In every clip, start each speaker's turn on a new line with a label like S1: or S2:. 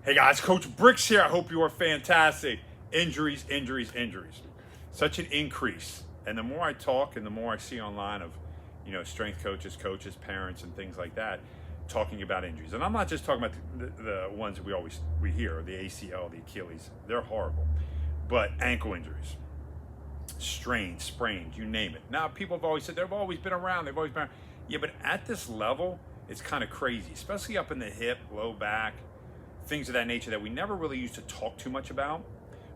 S1: Hey guys, Coach Bricks here. I hope you are fantastic. Injuries, injuries, injuries. Such an increase. And the more I talk and the more I see online of, strength coaches, parents, and things like that, talking about injuries. And I'm not just talking about the ones that we hear, the ACL, the Achilles. They're horrible. But ankle injuries, strains, sprains, you name it. Now, people have always said they've always been around. They've always been around. Yeah, but at this level, it's kind of crazy, especially up in the hip, low back, things of that nature that we never really used to talk too much about,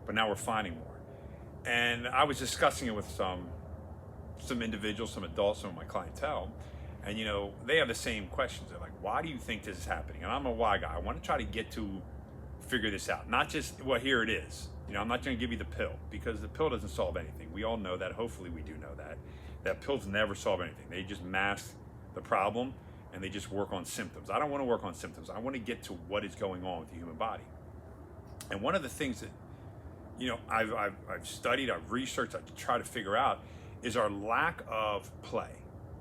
S1: but now we're finding more. And I was discussing it with some individuals, some adults, some of my clientele, and they have the same questions. They're like, why do you think this is happening? And I'm a why guy. I want to try to get to figure this out. Not just, well, here it is. I'm not going to give you the pill, because the pill doesn't solve anything. We all know that. Hopefully we do know that pills never solve anything. They just mask the problem and they just work on symptoms. I don't want to work on symptoms. I want to get to what is going on with the human body. And one of the things that I've studied, I've researched, I try to figure out is our lack of play.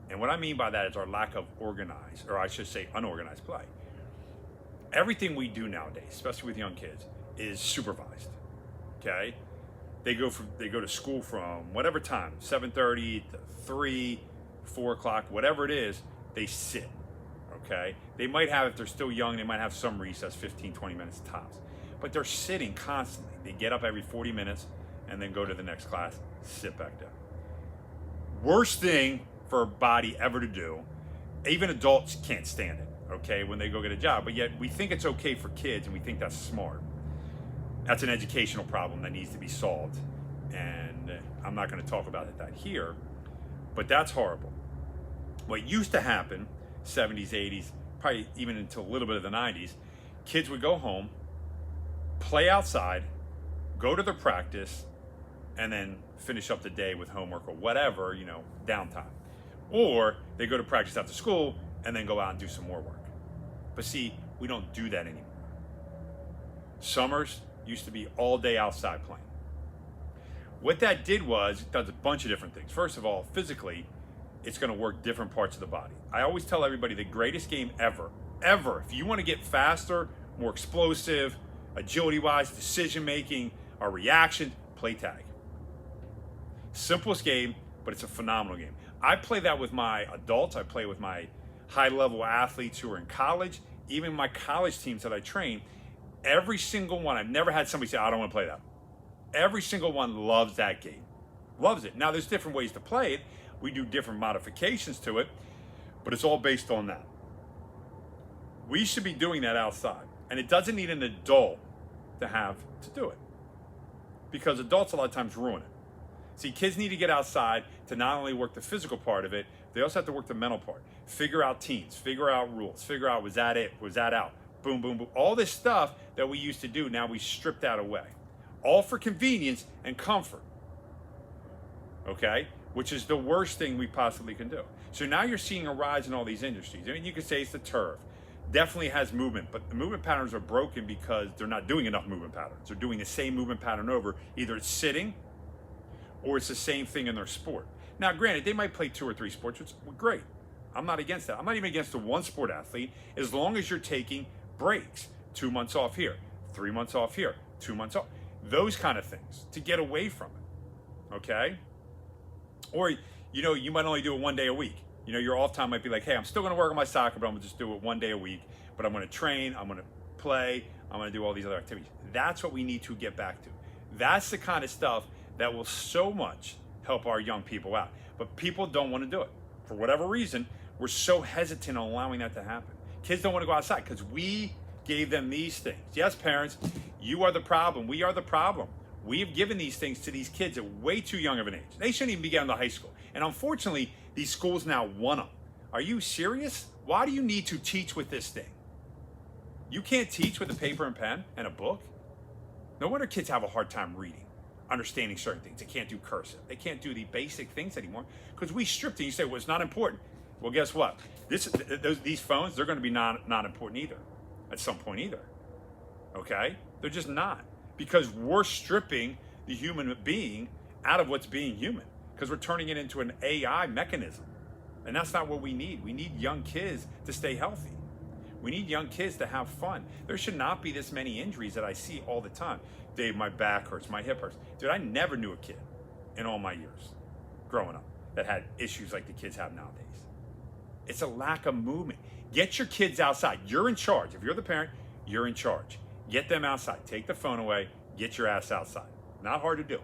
S1: And what I mean by that is our lack of organized, or I should say unorganized play. Everything we do nowadays, especially with young kids, is supervised. Okay? They go to school from whatever time, 7:30 to 3, 4 o'clock, whatever it is, they sit. Okay? They might have, if they're still young, they might have some recess, 15, 20 minutes tops. But they're sitting constantly. They get up every 40 minutes and then go to the next class, sit back down. Worst thing for a body ever to do. Even adults can't stand it, okay, when they go get a job. But yet we think it's okay for kids, and we think that's smart. That's an educational problem that needs to be solved. And I'm not going to talk about that here, but that's horrible. What used to happen, 70s, 80s, probably even until a little bit of the 90s, kids would go home, play outside, go to their practice, and then finish up the day with homework or whatever, downtime. Or they go to practice after school and then go out and do some more work. But see, we don't do that anymore. Summers used to be all day outside playing. What that did was, it does a bunch of different things. First of all, physically, it's going to work different parts of the body. I always tell everybody the greatest game ever, if you want to get faster, more explosive, agility-wise, decision-making, or reaction, play tag. Simplest game, but it's a phenomenal game. I play that with my adults. I play with my high-level athletes who are in college, even my college teams that I train. Every single one, I've never had somebody say, I don't want to play that. Every single one loves that game. Loves it. Now, there's different ways to play it. We do different modifications to it, but it's all based on that. We should be doing that outside. And it doesn't need an adult to do it, because adults a lot of times ruin it. See, kids need to get outside to not only work the physical part of it, they also have to work the mental part. Figure out teams, figure out rules, figure out, was that it? Was that out? Boom, boom, boom. All this stuff that we used to do, now we strip that away. All for convenience and comfort. Okay? Which is the worst thing we possibly can do. So now you're seeing a rise in all these industries. I mean, you could say it's the turf. Definitely has movement, but the movement patterns are broken because they're not doing enough movement patterns. They're doing the same movement pattern over. Either it's sitting or it's the same thing in their sport. Now, granted, they might play 2 or 3 sports, which is great. I'm not against that. I'm not even against the one sport athlete, as long as you're taking breaks. 2 months off here, 3 months off here, 2 months off. Those kind of things to get away from it, okay? Or, you might only do it 1 day a week. Your off time might be like, hey, I'm still going to work on my soccer, but I'm going to just do it 1 day a week. But I'm going to train, I'm going to play, I'm going to do all these other activities. That's what we need to get back to. That's the kind of stuff that will so much help our young people out. But people don't want to do it. For whatever reason, we're so hesitant on allowing that to happen. Kids don't want to go outside because we gave them these things. Yes, parents, you are the problem. We are the problem. We have given these things to these kids at way too young of an age. They shouldn't even be getting to high school. And unfortunately, these schools now want them. Are you serious? Why do you need to teach with this thing? You can't teach with a paper and pen and a book? No wonder kids have a hard time reading, understanding certain things. They can't do cursive. They can't do the basic things anymore because we stripped it. You say, well, it's not important. Well, guess what? These phones, they're going to be not important either at some point either. Okay? They're just not, because we're stripping the human being out of what's being human, because we're turning it into an AI mechanism. And that's not what we need. We need young kids to stay healthy. We need young kids to have fun. There should not be this many injuries that I see all the time. Dave, my back hurts, my hip hurts. Dude, I never knew a kid in all my years growing up that had issues like the kids have nowadays. It's a lack of movement. Get your kids outside. You're in charge. If you're the parent, you're in charge. Get them outside. Take the phone away. Get your ass outside. Not hard to do.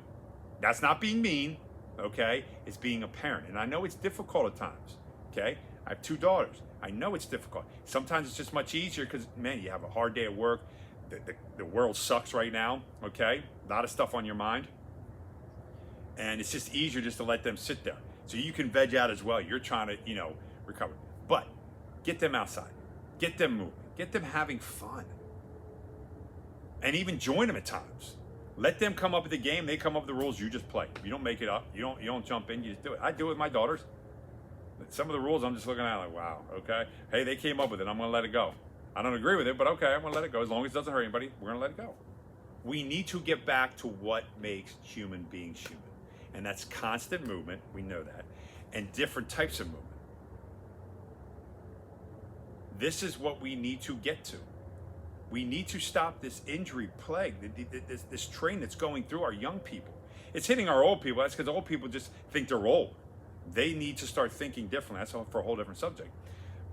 S1: That's not being mean, okay? It's being a parent. And I know it's difficult at times, okay? I have 2 daughters. I know it's difficult. Sometimes it's just much easier because, man, you have a hard day at work. The world sucks right now, okay? A lot of stuff on your mind. And it's just easier just to let them sit there. So you can veg out as well. You're trying to, recover. But get them outside. Get them moving. Get them having fun. And even join them at times. Let them come up with the game. They come up with the rules. You just play. You don't make it up. You don't jump in. You just do it. I do it with my daughters. Some of the rules I'm just looking at like, wow, okay. Hey, they came up with it. I'm going to let it go. I don't agree with it, but okay, I'm going to let it go. As long as it doesn't hurt anybody, we're going to let it go. We need to get back to what makes human beings human. And that's constant movement. We know that. And different types of movement. This is what we need to get to. We need to stop this injury plague, this train that's going through our young people. It's hitting our old people. That's because old people just think they're old. They need to start thinking differently. That's for a whole different subject.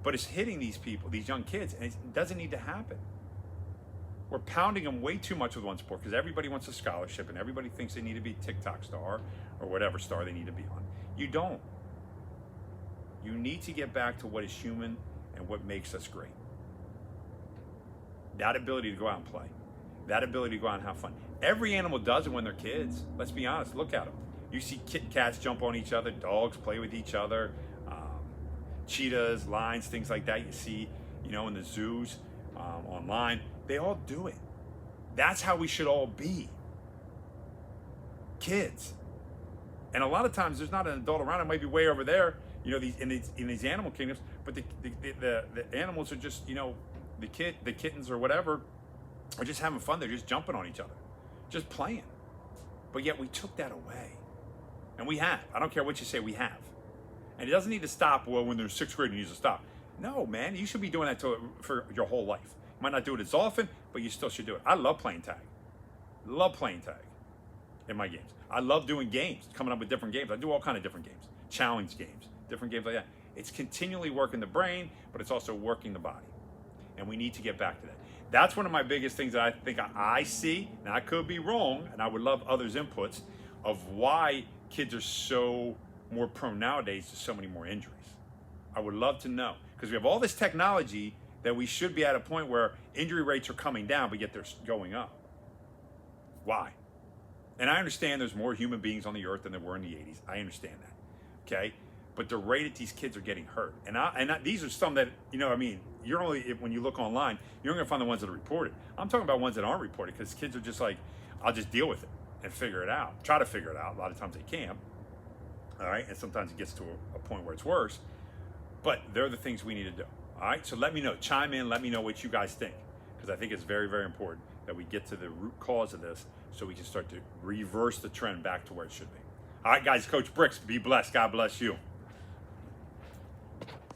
S1: But it's hitting these people, these young kids, and it doesn't need to happen. We're pounding them way too much with one sport because everybody wants a scholarship and everybody thinks they need to be TikTok star or whatever star they need to be on. You don't. You need to get back to what is human and what makes us great. That ability to go out and play. That ability to go out and have fun. Every animal does it when they're kids. Let's be honest. Look at them. You see cats jump on each other. Dogs play with each other. Cheetahs, lions, things like that. You see, in the zoos, online. They all do it. That's how we should all be. Kids. And a lot of times there's not an adult around. It might be way over there, in these animal kingdoms. But the animals are just, the kittens or whatever are just having fun. They're just jumping on each other, just playing. But yet we took that away. And we have. I don't care what you say, we have. And it doesn't need to stop, well, when they're 6th grade, it needs to stop. No, man, you should be doing that for your whole life. You might not do it as often, but you still should do it. I love playing tag. Love playing tag in my games. I love doing games, coming up with different games. I do all kinds of different games, challenge games, different games like that. It's continually working the brain, but it's also working the body. And we need to get back to that. That's one of my biggest things that I think I see, and I could be wrong, and I would love others' inputs of why kids are so more prone nowadays to so many more injuries. I would love to know, because we have all this technology that we should be at a point where injury rates are coming down, but yet they're going up. Why? And I understand there's more human beings on the earth than there were in the 80s. I understand that, okay? But the rate that these kids are getting hurt, and these are some that, you're only, when you look online, you're only gonna find the ones that are reported. I'm talking about ones that aren't reported, because kids are just like, I'll just deal with it and figure it out. Try to figure it out. A lot of times they can't. All right, and sometimes it gets to a point where it's worse, but they're the things we need to do. All right, so let me know, chime in, let me know what you guys think, because I think it's very, very important that we get to the root cause of this so we can start to reverse the trend back to where it should be. All right, guys, Coach Bricks, be blessed. God bless you.